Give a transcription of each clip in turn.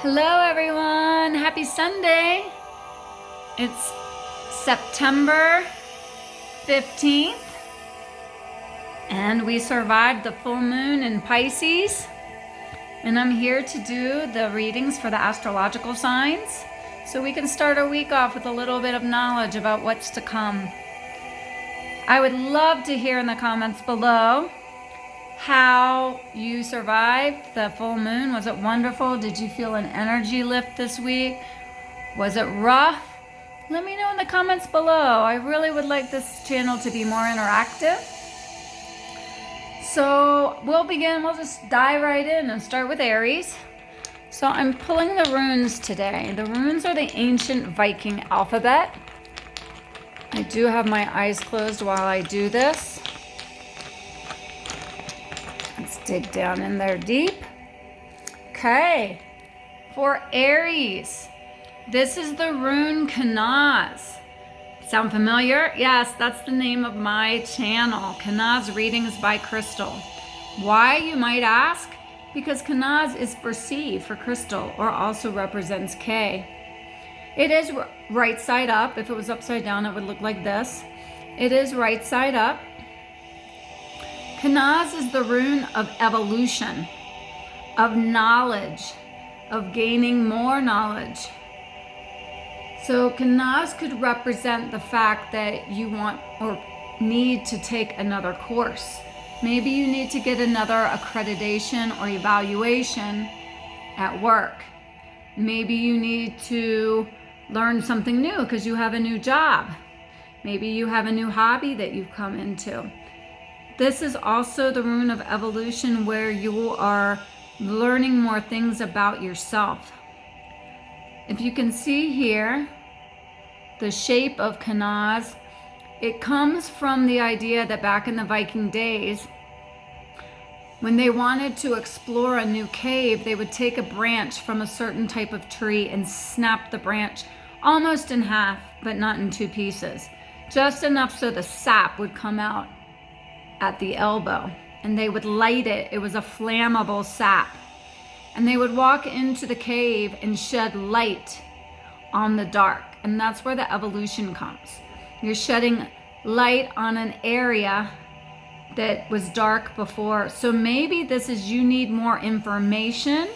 Hello everyone, happy Sunday. It's September 15th and we survived the full moon in Pisces, and I'm here to do the readings for the astrological signs so we can start our week off with a little bit of knowledge about what's to come. I would love to hear in the comments below how you survived the full moon. Was it wonderful? Did you feel an energy lift this week? Was it rough? Let me know in the comments below. I really would like this channel to be more interactive. So we'll just dive right in and start with Aries. So I'm pulling the runes today. The runes are the ancient Viking alphabet. I do have my eyes closed while I do this. Let's dig down in there deep. Okay, for Aries, this is the rune Kanaz. Sound familiar? Yes, that's the name of my channel, Kanaz Readings by Crystal. Why, you might ask? Because Kanaz is for C, for crystal, or also represents K. It is right side up. If it was upside down, it would look like this. It is right side up. Kanaz is the rune of evolution, of knowledge, of gaining more knowledge. So Kanaz could represent the fact that you want or need to take another course. Maybe you need to get another accreditation or evaluation at work. Maybe you need to learn something new because you have a new job. Maybe you have a new hobby that you've come into. This is also the rune of evolution, where you are learning more things about yourself. If you can see here, the shape of Kanaz, it comes from the idea that back in the Viking days, when they wanted to explore a new cave, they would take a branch from a certain type of tree and snap the branch almost in half, but not in two pieces. Just enough so the sap would come out at the elbow, and they would light it. It was a flammable sap, and they would walk into the cave and shed light on the dark, and that's where the evolution comes. You're shedding light on an area that was dark before. So maybe this is, you need more information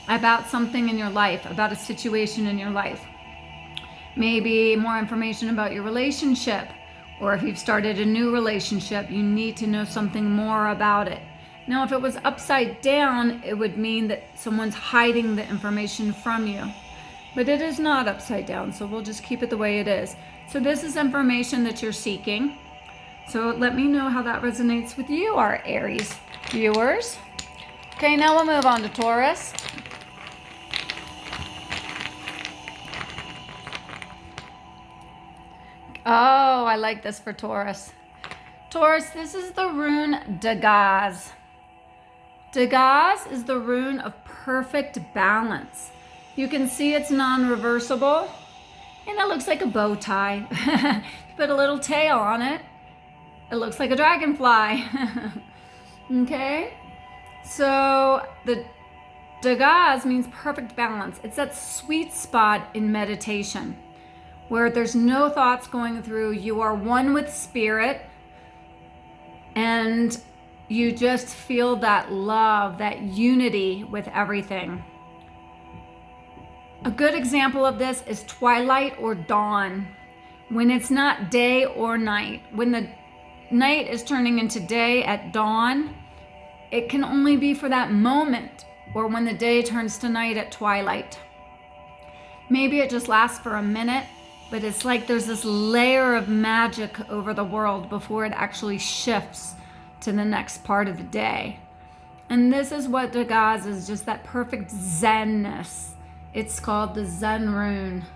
about something in your life, about a situation in your life. Maybe more information about your relationship, or if you've started a new relationship, you need to know something more about it. Now, if it was upside down, it would mean that someone's hiding the information from you. But it is not upside down, so we'll just keep it the way it is. So this is information that you're seeking. So let me know how that resonates with you, our Aries viewers. Okay, now we'll move on to Taurus. Oh, I like this for Taurus. Taurus, this is the rune Dagaz. Dagaz is the rune of perfect balance. You can see it's non-reversible, and it looks like a bow tie. Put a little tail on it. It looks like a dragonfly. Okay? So the Dagaz means perfect balance. It's that sweet spot in meditation, where there's no thoughts going through. You are one with spirit, and you just feel that love, that unity with everything. A good example of this is twilight or dawn, when it's not day or night. When the night is turning into day at dawn, it can only be for that moment, or when the day turns to night at twilight. Maybe it just lasts for a minute, but it's like there's this layer of magic over the world before it actually shifts to the next part of the day. And this is what Dagaz is, just that perfect zenness. It's called the Zen rune.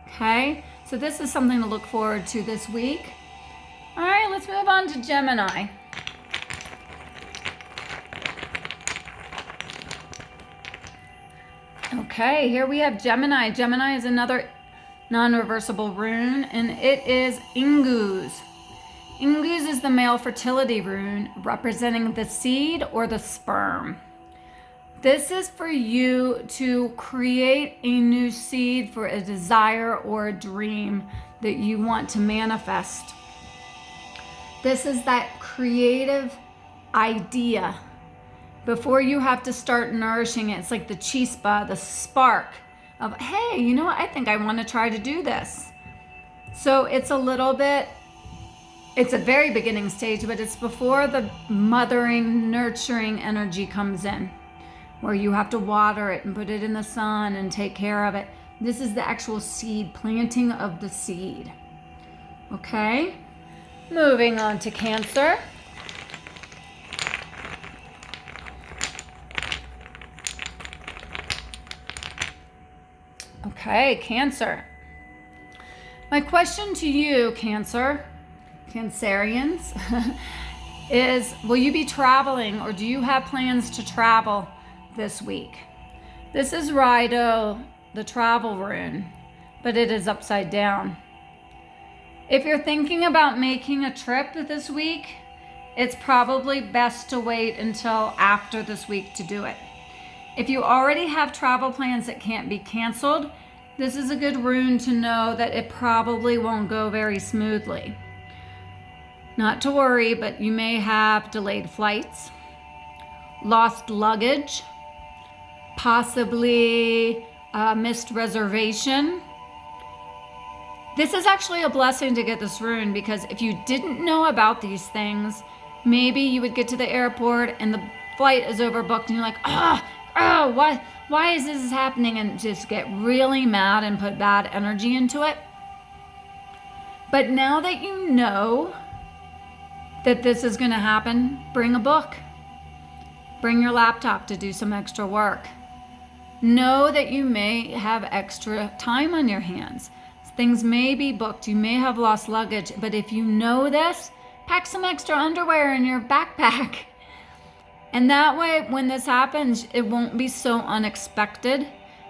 Okay, so this is something to look forward to this week. All right, let's move on to Gemini. Okay, here we have Gemini. Gemini is another non-reversible rune, and it is Inguz. Inguz is the male fertility rune, representing the seed or the sperm. This is for you to create a new seed for a desire or a dream that you want to manifest. This is that creative idea. Before you have to start nourishing it, it's like the chispa, the spark of, hey, you know what? I think I want to try to do this. So it's a little bit, it's a very beginning stage, but it's before the mothering, nurturing energy comes in, where you have to water it and put it in the sun and take care of it. This is the actual seed, planting of the seed. Okay? Moving on to Cancer. Okay, Cancer. My question to you, Cancerians, is will you be traveling, or do you have plans to travel this week? This is Rido, the travel rune, but it is upside down. If you're thinking about making a trip this week, it's probably best to wait until after this week to do it. If you already have travel plans that can't be canceled, this is a good rune to know that it probably won't go very smoothly. Not to worry, but you may have delayed flights, lost luggage, possibly missed reservation. This is actually a blessing to get this rune, because if you didn't know about these things, maybe you would get to the airport and the flight is overbooked and you're like, why is this happening? And just get really mad and put bad energy into it. But now that you know that this is going to happen, bring a book. Bring your laptop to do some extra work. Know that you may have extra time on your hands. Things may be booked. You may have lost luggage. But if you know this, pack some extra underwear in your backpack. And that way, when this happens, it won't be so unexpected.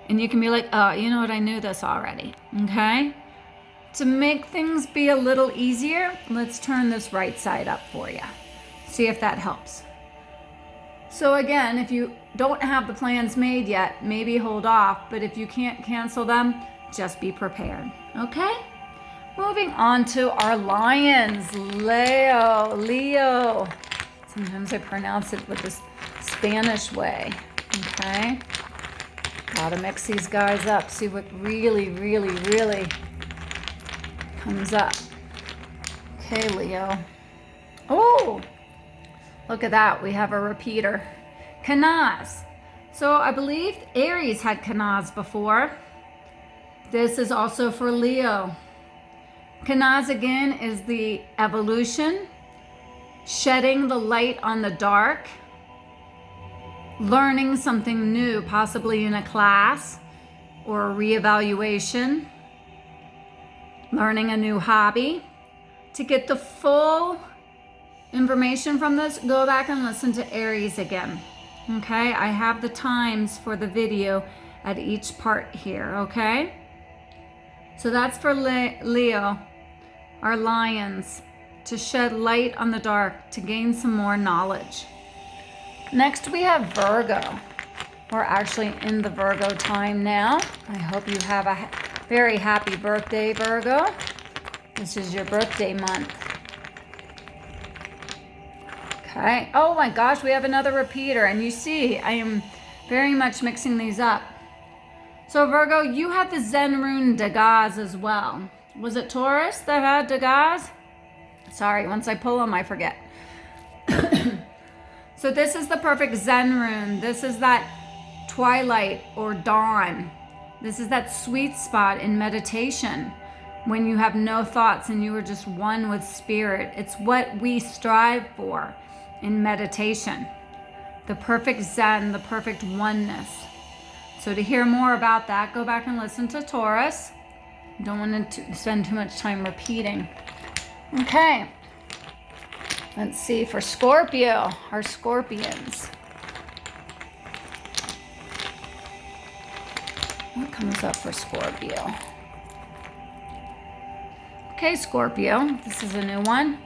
And you can be like, oh, you know what? I knew this already. Okay? To make things be a little easier, let's turn this right side up for you. See if that helps. So again, if you don't have the plans made yet, maybe hold off. But if you can't cancel them, just be prepared. Okay? Moving on to our lions. Leo. Sometimes I pronounce it with this Spanish way. Okay? Gotta mix these guys up. See what really comes up. Okay, Leo. Oh! Look at that. We have a repeater. Kanaz. So I believe Aries had Kanaz before. This is also for Leo. Kanaz again is the evolution, shedding the light on the dark, learning something new, possibly in a class or a reevaluation, learning a new hobby. To get the full information from this, go back and listen to Aries again. Okay, I have the times for the video at each part here, okay? So that's for Leo, our lions, to shed light on the dark, to gain some more knowledge. Next we have Virgo. We're actually in the Virgo time now. I hope you have a very happy birthday, Virgo. This is your birthday month. Okay. Oh my gosh, we have another repeater. And you see, I am very much mixing these up. So Virgo, you have the Zen rune Dagaz as well. Was it Taurus that had Dagaz? Sorry, once I pull them, I forget. So this is the perfect Zen rune. This is that twilight or dawn. This is that sweet spot in meditation when you have no thoughts and you are just one with spirit. It's what we strive for in meditation. The perfect Zen, the perfect oneness. So to hear more about that, go back and listen to Taurus. Don't want to spend too much time repeating. Okay. Let's see for Scorpio, our Scorpions. What comes up for Scorpio? Okay, Scorpio, this is a new one.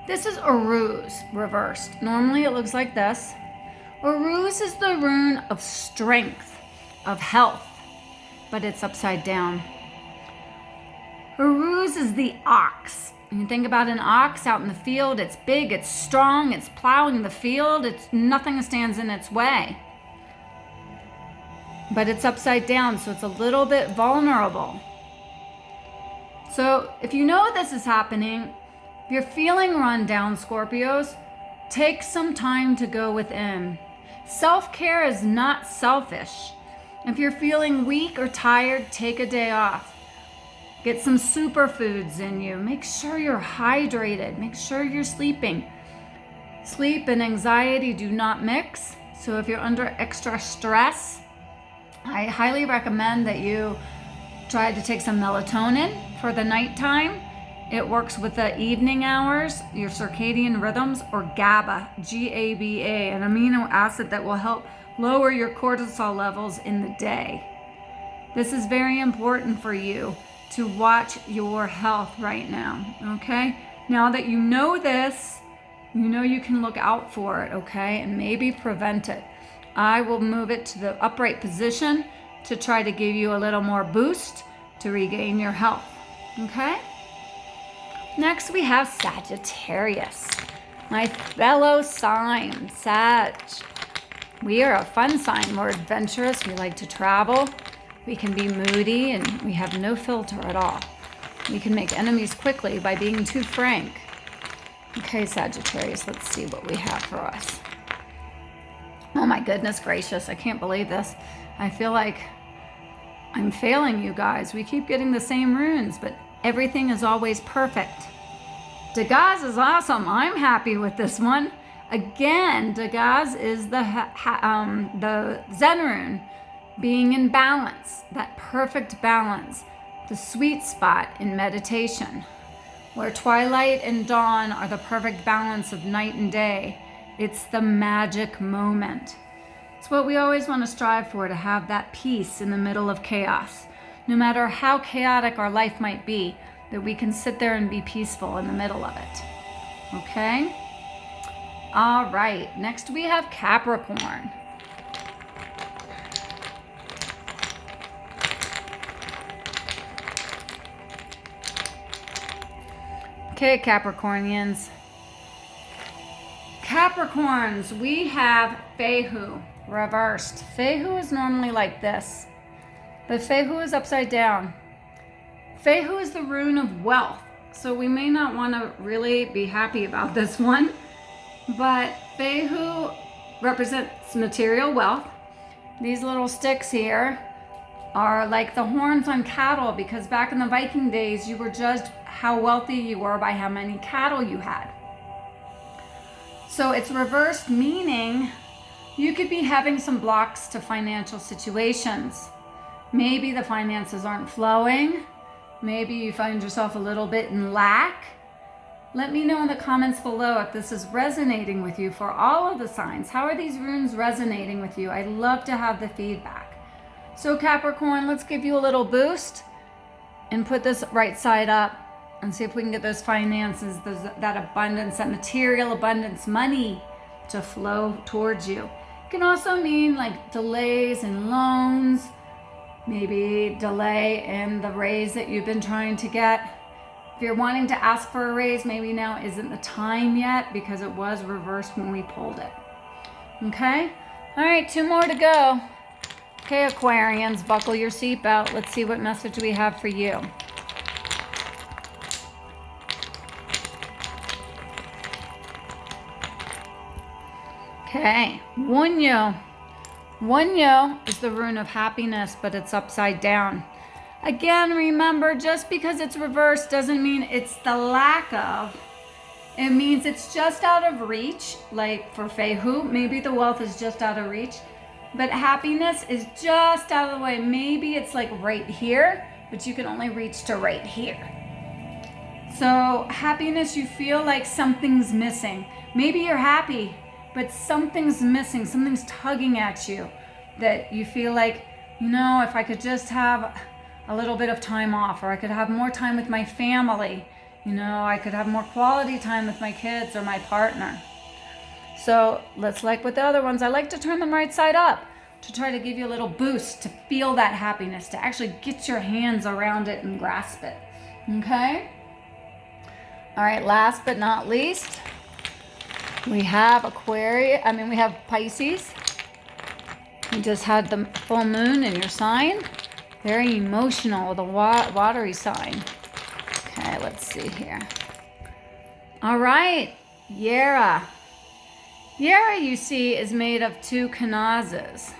This is a ruse reversed. Normally it looks like this, Aries is the rune of strength, of health, but it's upside down. Aries is the ox. You think about an ox out in the field, it's big, it's strong, it's plowing the field, nothing stands in its way. But it's upside down, so it's a little bit vulnerable. So if you know this is happening, if you're feeling run down, Scorpios, take some time to go within. Self-care is not selfish. If you're feeling weak or tired, take a day off. Get some superfoods in you. Make sure you're hydrated. Make sure you're sleeping. Sleep and anxiety do not mix. So if you're under extra stress, I highly recommend that you try to take some melatonin for the nighttime. It works with the evening hours, your circadian rhythms, or GABA, G-A-B-A, an amino acid that will help lower your cortisol levels in the day. This is very important for you to watch your health right now, okay? Now that you know this, you know you can look out for it, okay? And maybe prevent it. I will move it to the upright position to try to give you a little more boost to regain your health, okay? Next we have Sagittarius, my fellow sign, Sag. We are a fun sign. We're adventurous. We like to travel. We can be moody and we have no filter at all. We can make enemies quickly by being too frank. Okay, Sagittarius, let's see what we have for us. Oh my goodness gracious, I can't believe this. I feel like I'm failing you guys. We keep getting the same runes, but everything is always perfect. Dagaz is awesome. I'm happy with this one. Again, Dagaz is the Zen rune, being in balance, that perfect balance, the sweet spot in meditation, where twilight and dawn are the perfect balance of night and day. It's the magic moment. It's what we always want to strive for, to have that peace in the middle of chaos. No matter how chaotic our life might be, that we can sit there and be peaceful in the middle of it. Okay? All right, next we have Capricorn. Okay, Capricornians. Capricorns, we have Fehu reversed. Fehu is normally like this, but Fehu is upside down. Fehu is the rune of wealth, so we may not want to really be happy about this one, but Fehu represents material wealth. These little sticks here are like the horns on cattle, because back in the Viking days, you were judged how wealthy you were by how many cattle you had. So it's reversed, meaning you could be having some blocks to financial situations. Maybe the finances aren't flowing. Maybe you find yourself a little bit in lack. Let me know in the comments below if this is resonating with you for all of the signs. How are these runes resonating with you? I'd love to have the feedback. So Capricorn, let's give you a little boost and put this right side up and see if we can get those finances, that abundance, that material abundance, money to flow towards you. It can also mean like delays in loans, maybe delay in the raise that you've been trying to get. If you're wanting to ask for a raise, maybe now isn't the time yet, because it was reversed when we pulled it. Okay? All right, 2 more to go. Okay, Aquarians, buckle your seatbelt. Let's see what message we have for you. Okay, Wunyo. Wunyo is the rune of happiness, but it's upside down. Again, remember, just because it's reversed doesn't mean it's the lack of. It means it's just out of reach. Like for Fehu, maybe the wealth is just out of reach, but happiness is just out of the way. Maybe it's like right here, but you can only reach to right here. So happiness, you feel like something's missing. Maybe you're happy, but something's missing. Something's tugging at you that you feel like, you know, if I could just have a little bit of time off, or I could have more time with my family, you know, I could have more quality time with my kids or my partner. So let's, like with the other ones, I like to turn them right side up to try to give you a little boost, to feel that happiness, to actually get your hands around it and grasp it. Okay? All right, last but not least, we have we have Pisces. You just had the full moon in your sign. Very emotional, the watery sign. Okay, let's see here. All right, Yera. Yera, you see, is made of two kanazes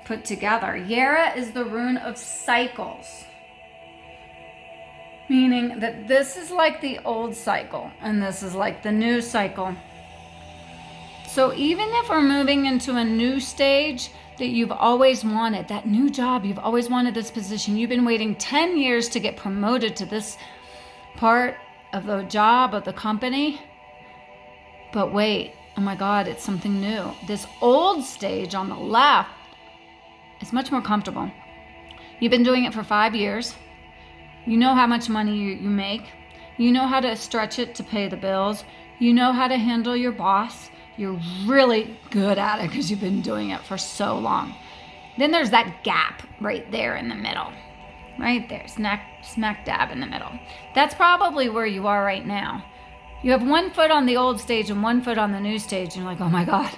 put together. Yera is the rune of cycles, meaning that this is like the old cycle and this is like the new cycle. So even if we're moving into a new stage that you've always wanted, that new job, you've always wanted this position, you've been waiting 10 years to get promoted to this part of the job, of the company, but wait, oh my God, it's something new. This old stage on the left is much more comfortable. You've been doing it for 5 years. You know how much money you make. You know how to stretch it to pay the bills. You know how to handle your boss. You're really good at it because you've been doing it for so long. Then there's that gap right there in the middle. Right there, smack dab in the middle. That's probably where you are right now. You have 1 foot on the old stage and 1 foot on the new stage. And you're like, oh my God.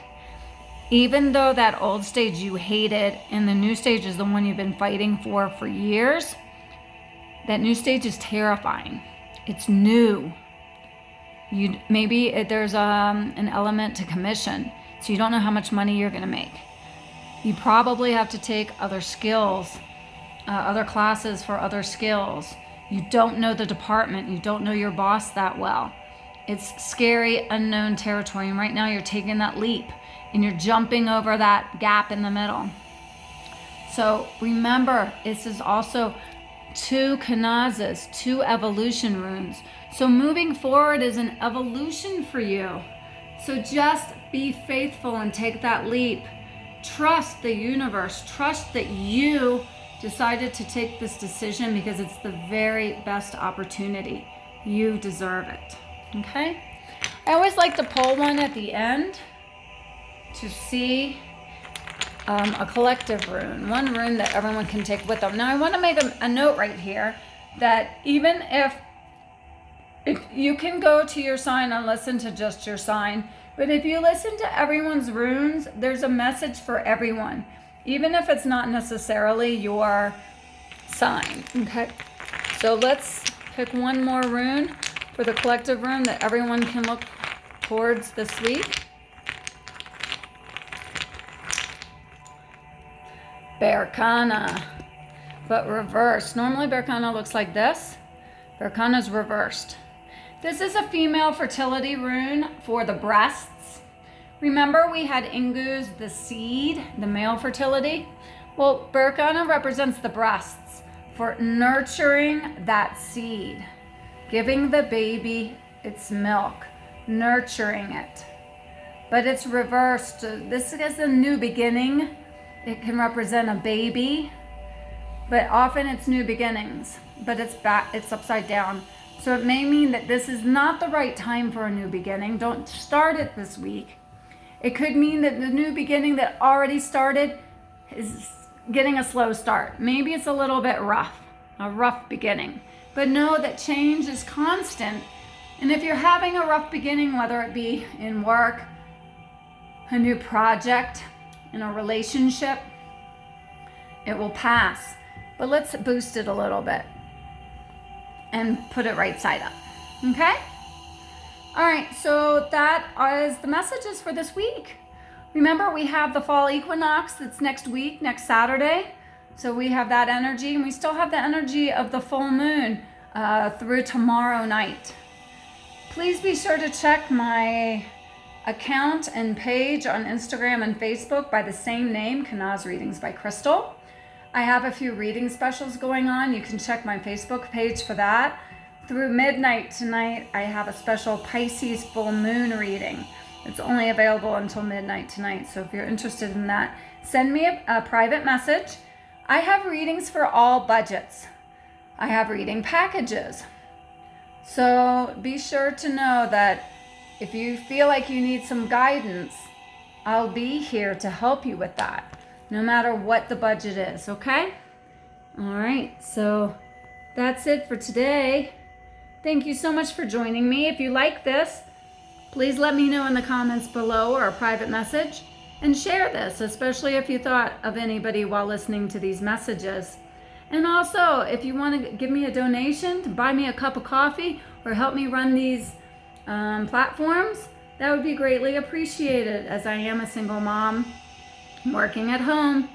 Even though that old stage you hated and the new stage is the one you've been fighting for years, that new stage is terrifying. It's new. Maybe there's an element to commission, so you don't know how much money you're going to make. You probably have to take other skills, other classes for other skills. You don't know the department. You don't know your boss that well. It's scary, unknown territory. And right now you're taking that leap and you're jumping over that gap in the middle. So remember, this is also 2 kanazas, 2 evolution runes. So moving forward is an evolution for you. So just be faithful and take that leap. Trust the universe. Trust that you decided to take this decision because it's the very best opportunity. You deserve it. Okay? I always like to pull one at the end to see a collective rune, one rune that everyone can take with them. Now I want to make a note right here that even if you can go to your sign and listen to just your sign, but if you listen to everyone's runes, there's a message for everyone, even if it's not necessarily your sign. Okay, so let's pick one more rune for the collective rune that everyone can look towards this week. Berkana, but reversed. Normally Berkana looks like this. Berkana's reversed. This is a female fertility rune for the breasts. Remember we had Ingu's, the seed, the male fertility? Well, Berkana represents the breasts for nurturing that seed, giving the baby its milk, nurturing it. But it's reversed. This is a new beginning. It can represent a baby, but often it's new beginnings, but it's upside down. So it may mean that this is not the right time for a new beginning. Don't start it this week. It could mean that the new beginning that already started is getting a slow start. Maybe it's a little bit rough, a rough beginning. But know that change is constant. And if you're having a rough beginning, whether it be in work, a new project, in a relationship, it will pass. But let's boost it a little bit and put it right side up. Okay? All right, so that is the messages for this week. Remember, we have the fall equinox that's next week, next Saturday. So we have that energy, and we still have the energy of the full moon through tomorrow night. Please be sure to check my account and page on Instagram and Facebook by the same name, Kanaz Readings by Crystal. I have a few reading specials going on. You can check my Facebook page for that. Through midnight tonight, I have a special Pisces full moon reading. It's only available until midnight tonight. So if you're interested in that, send me a private message. I have readings for all budgets. I have reading packages. So be sure to know that if you feel like you need some guidance, I'll be here to help you with that, no matter what the budget is, okay? All right, so that's it for today. Thank you so much for joining me. If you like this, please let me know in the comments below or a private message, and share this, especially if you thought of anybody while listening to these messages. And also, if you want to give me a donation to buy me a cup of coffee or help me run these platforms, that would be greatly appreciated, as I am a single mom working at home,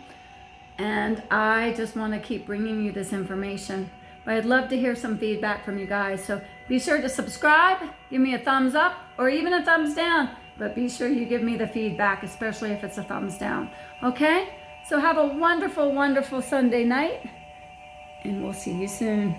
and I just want to keep bringing you this information. But I'd love to hear some feedback from you guys, so be sure to subscribe, give me a thumbs up or even a thumbs down, but be sure you give me the feedback, especially if it's a thumbs down. Okay, so have a wonderful, wonderful Sunday night, and we'll see you soon.